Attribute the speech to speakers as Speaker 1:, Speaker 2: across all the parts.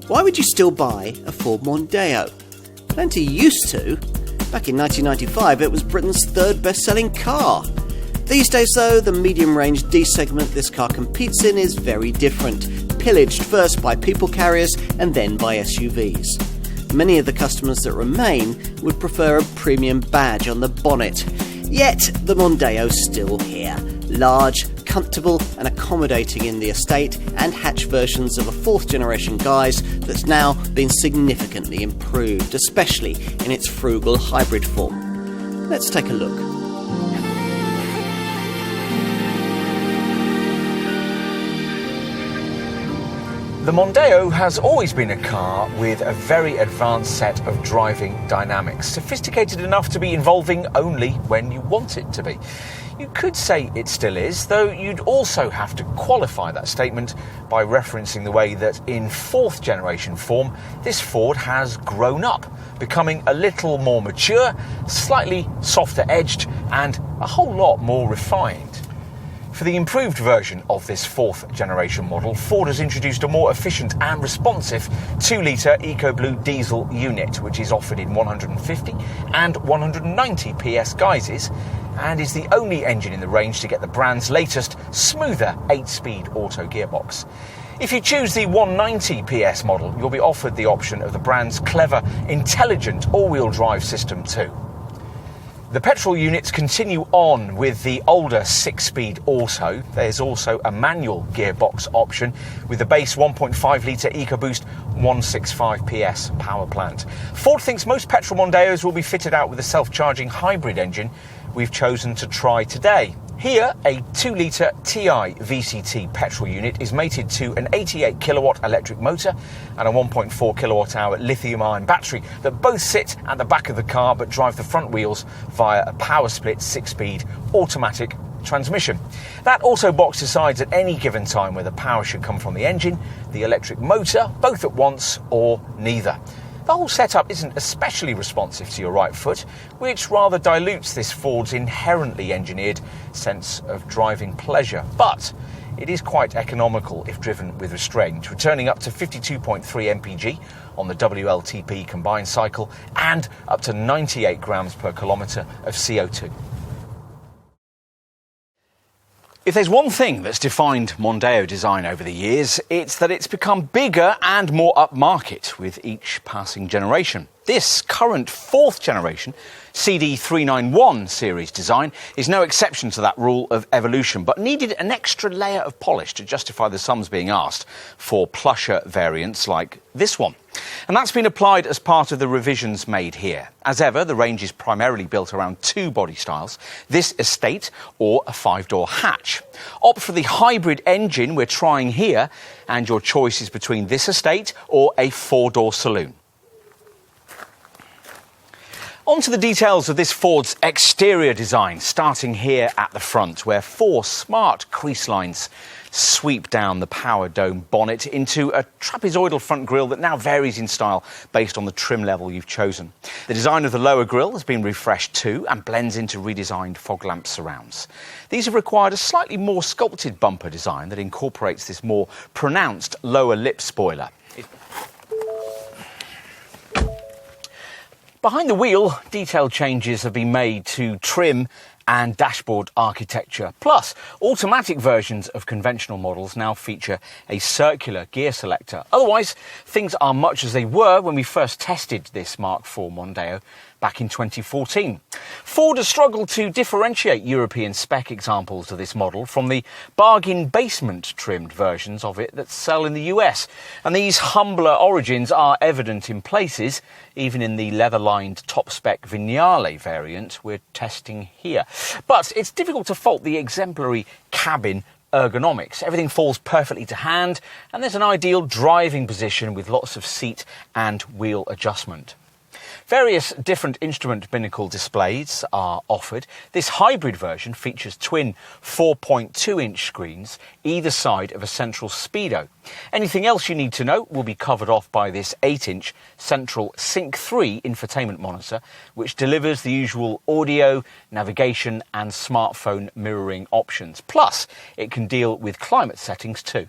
Speaker 1: Why would you still buy a Ford Mondeo? Plenty used to. Back in 1995, it was Britain's third best-selling car. These days, though, the medium-range D segment this car competes in is very different, pillaged first by people carriers and then by SUVs. Many of the customers that remain would prefer a premium badge on the bonnet. Yet, the Mondeo's still here. Large, comfortable and accommodating in the estate and hatch versions of a fourth-generation guise that's now been significantly improved, especially in its frugal hybrid form. Let's take a look.
Speaker 2: The Mondeo has always been a car with a very advanced set of driving dynamics, sophisticated enough to be involving only when you want it to be. You could say it still is, though you'd also have to qualify that statement by referencing the way that in fourth generation form, this Ford has grown up, becoming a little more mature, slightly softer edged, and a whole lot more refined. For the improved version of this fourth generation model, Ford has introduced a more efficient and responsive 2-litre EcoBlue diesel unit, which is offered in 150 and 190 PS guises, and is the only engine in the range to get the brand's latest, smoother 8-speed auto gearbox. If you choose the 190 PS model, you'll be offered the option of the brand's clever, intelligent all-wheel drive system too. The petrol units continue on with the older 6-speed auto. There's also a manual gearbox option with the base 1.5-litre EcoBoost 165 PS power plant. Ford thinks most petrol Mondeos will be fitted out with a self-charging hybrid engine we've chosen to try today. Here, a 2-litre TI VCT petrol unit is mated to an 88 kilowatt electric motor and a 1.4 kilowatt hour lithium-ion battery that both sit at the back of the car but drive the front wheels via a power split 6-speed automatic transmission. That also box decides at any given time whether power should come from the engine, the electric motor, both at once, or neither. The whole setup isn't especially responsive to your right foot, which rather dilutes this Ford's inherently engineered sense of driving pleasure. But it is quite economical if driven with restraint, returning up to 52.3 mpg on the WLTP combined cycle and up to 98 grams per kilometre of CO2. If there's one thing that's defined Mondeo design over the years, it's that it's become bigger and more upmarket with each passing generation. This current fourth generation CD391 series design is no exception to that rule of evolution, but needed an extra layer of polish to justify the sums being asked for plusher variants like this one. And that's been applied as part of the revisions made here. As ever, the range is primarily built around two body styles, this estate or a 5-door hatch. Opt for the hybrid engine we're trying here, and your choice is between this estate or a 4-door saloon. On to the details of this Ford's exterior design, starting here at the front, where 4 smart crease lines sweep down the power dome bonnet into a trapezoidal front grille that now varies in style based on the trim level you've chosen. The design of the lower grille has been refreshed too and blends into redesigned fog lamp surrounds. These have required a slightly more sculpted bumper design that incorporates this more pronounced lower lip spoiler. Behind the wheel, detailed changes have been made to trim and dashboard architecture. Plus, automatic versions of conventional models now feature a circular gear selector. Otherwise, things are much as they were when we first tested this Mark IV Mondeo back in 2014. Ford has struggled to differentiate European spec examples of this model from the bargain basement trimmed versions of it that sell in the US. And these humbler origins are evident in places, even in the leather-lined top-spec Vignale variant we're testing here. But it's difficult to fault the exemplary cabin ergonomics. Everything falls perfectly to hand, and there's an ideal driving position with lots of seat and wheel adjustment. Various different instrument binnacle displays are offered. This hybrid version features twin 4.2-inch screens either side of a central speedo. Anything else you need to know will be covered off by this 8-inch central Sync 3 infotainment monitor, which delivers the usual audio, navigation and smartphone mirroring options. Plus, it can deal with climate settings too.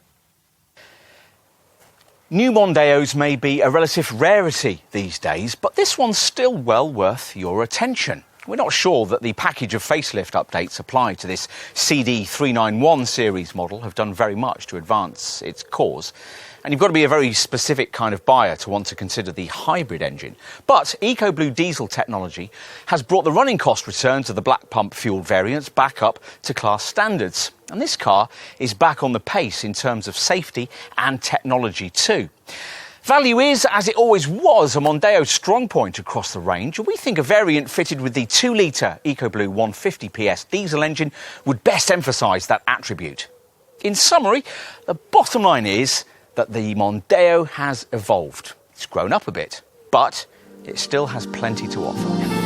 Speaker 2: New Mondeos may be a relative rarity these days, but this one's still well worth your attention. We're not sure that the package of facelift updates applied to this CD391 series model have done very much to advance its cause. And you've got to be a very specific kind of buyer to want to consider the hybrid engine. But EcoBlue diesel technology has brought the running cost returns of the black pump fueled variants back up to class standards. And this car is back on the pace in terms of safety and technology too. Value is, as it always was, a Mondeo strong point across the range. We think a variant fitted with the 2-litre EcoBlue 150 PS diesel engine would best emphasise that attribute. In summary, the bottom line is that the Mondeo has evolved. It's grown up a bit, but it still has plenty to offer.